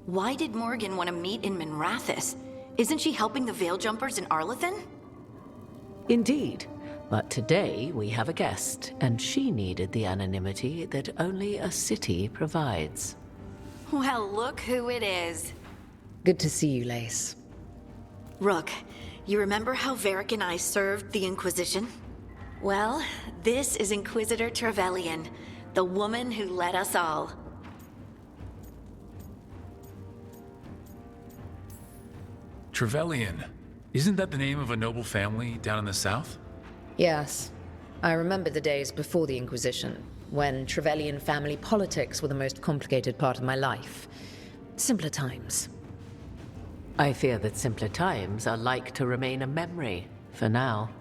Why did Morgan want to meet in Minrathous? Isn't she helping the Veil Jumpers in Arlathan? Indeed. But today we have a guest, and she needed the anonymity that only a city provides. Well, look who it is. Good to see you, Lace. Rook, you remember how Varric and I served the Inquisition? Well, this is Inquisitor Trevelyan, the woman who led us all. Trevelyan. Isn't that the name of a noble family down in the south? Yes. I remember the days before the Inquisition, when Trevelyan family politics were the most complicated part of my life. Simpler times. I fear that simpler times are like to remain a memory, for now.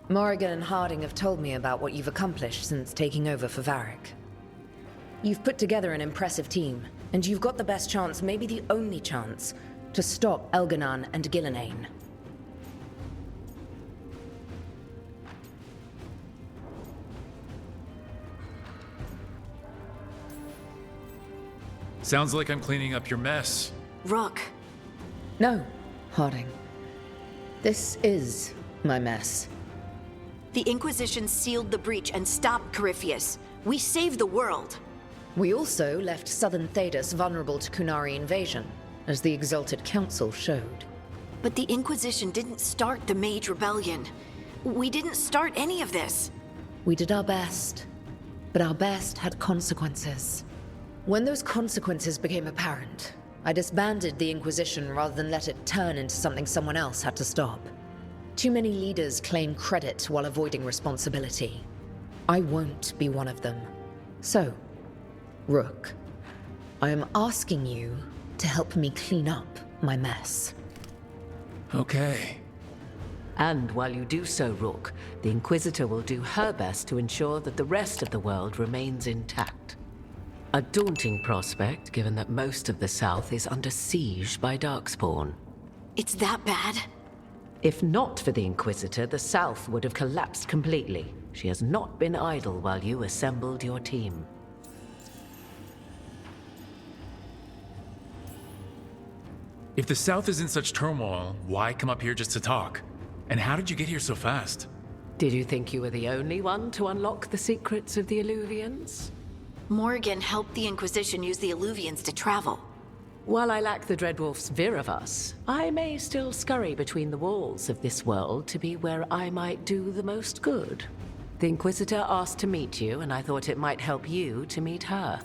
Morrigan and Harding have told me about what you've accomplished since taking over for Varric. You've put together an impressive team, and you've got the best chance, maybe the only chance, to stop Elganon and Gillenane. Sounds like I'm cleaning up your mess. Rook. No, Harding. This is my mess. The Inquisition sealed the breach and stopped Corypheus. We saved the world. We also left southern Thedas vulnerable to Kunari invasion, as the Exalted Council showed. But the Inquisition didn't start the Mage Rebellion. We didn't start any of this. We did our best, but our best had consequences. When those consequences became apparent, I disbanded the Inquisition rather than let it turn into something someone else had to stop. Too many leaders claim credit while avoiding responsibility. I won't be one of them. So, Rook, I am asking you to help me clean up my mess. Okay. And while you do so, Rook, the Inquisitor will do her best to ensure that the rest of the world remains intact. A daunting prospect, given that most of the South is under siege by Darkspawn. It's that bad? If not for the Inquisitor, the South would have collapsed completely. She has not been idle while you assembled your team. If the South is in such turmoil, why come up here just to talk? And how did you get here so fast? Did you think you were the only one to unlock the secrets of the Illuvians? Morgan helped the Inquisition use the Illuvians to travel. While I lack the Dreadwolf's Virivus, I may still scurry between the walls of this world to be where I might do the most good. The Inquisitor asked to meet you, and I thought it might help you to meet her.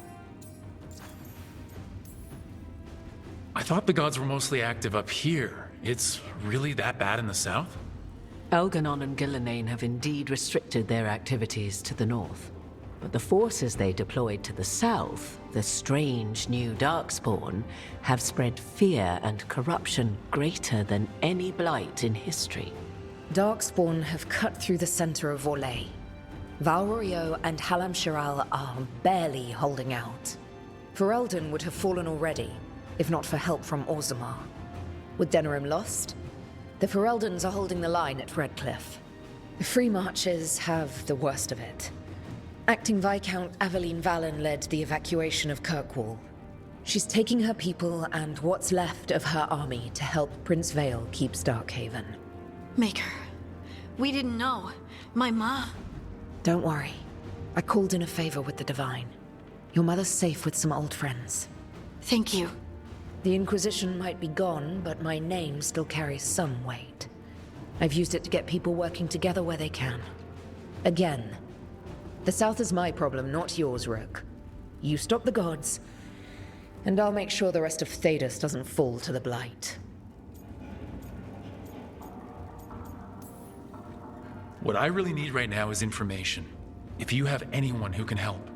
I thought the gods were mostly active up here. It's really that bad in the south? Elganon and Gillenane have indeed restricted their activities to the north. But the forces they deployed to the south, the strange new Darkspawn, have spread fear and corruption greater than any blight in history. Darkspawn have cut through the center of Orlais. Valrorio and Halam Shiral are barely holding out. Ferelden would have fallen already, if not for help from Orzammar. With Denerim lost, the Fereldans are holding the line at Redcliffe. The Free Marches have the worst of it. Acting Viscount Aveline Valen led the evacuation of Kirkwall. She's taking her people and what's left of her army to help Prince Vale keep Starkhaven. Maker, we didn't know. My ma... Don't worry. I called in a favor with the Divine. Your mother's safe with some old friends. Thank you. The Inquisition might be gone, but my name still carries some weight. I've used it to get people working together where they can. Again, the South is my problem, not yours, Rook. You stop the gods, and I'll make sure the rest of Thedas doesn't fall to the Blight. What I really need right now is information. If you have anyone who can help.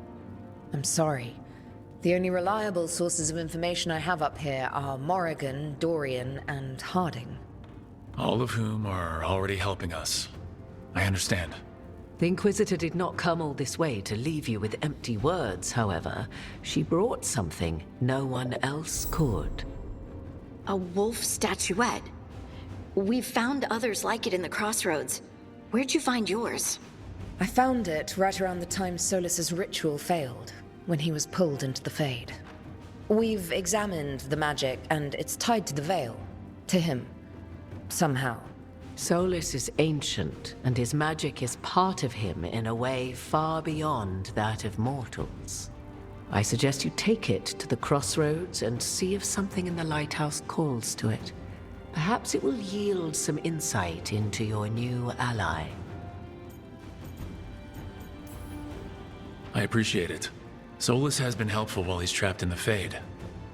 I'm sorry. The only reliable sources of information I have up here are Morrigan, Dorian, and Harding. All of whom are already helping us. I understand. The Inquisitor did not come all this way to leave you with empty words, however. She brought something no one else could. A wolf statuette. We've found others like it in the crossroads. Where'd you find yours? I found it right around the time Solus's ritual failed, when he was pulled into the Fade. We've examined the magic, and it's tied to the Veil. To him. Somehow. Solus is ancient, and his magic is part of him in a way far beyond that of mortals. I suggest you take it to the crossroads and see if something in the lighthouse calls to it. Perhaps it will yield some insight into your new ally. I appreciate it. Solus has been helpful while he's trapped in the Fade.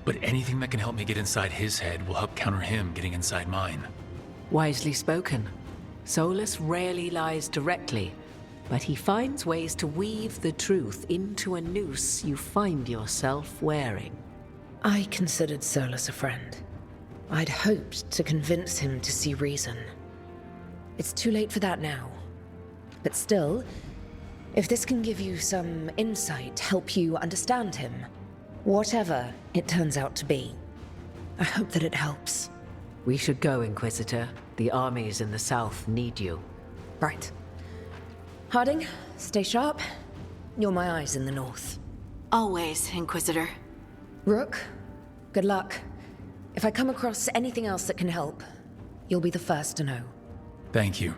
But anything that can help me get inside his head will help counter him getting inside mine. Wisely spoken. Solus rarely lies directly, but he finds ways to weave the truth into a noose you find yourself wearing. I considered Solus a friend. I'd hoped to convince him to see reason. It's too late for that now. But still, if this can give you some insight, help you understand him, whatever it turns out to be, I hope that it helps. We should go, Inquisitor. The armies in the south need you. Right. Harding, stay sharp. You're my eyes in the north. Always, Inquisitor. Rook, good luck. If I come across anything else that can help, you'll be the first to know. Thank you.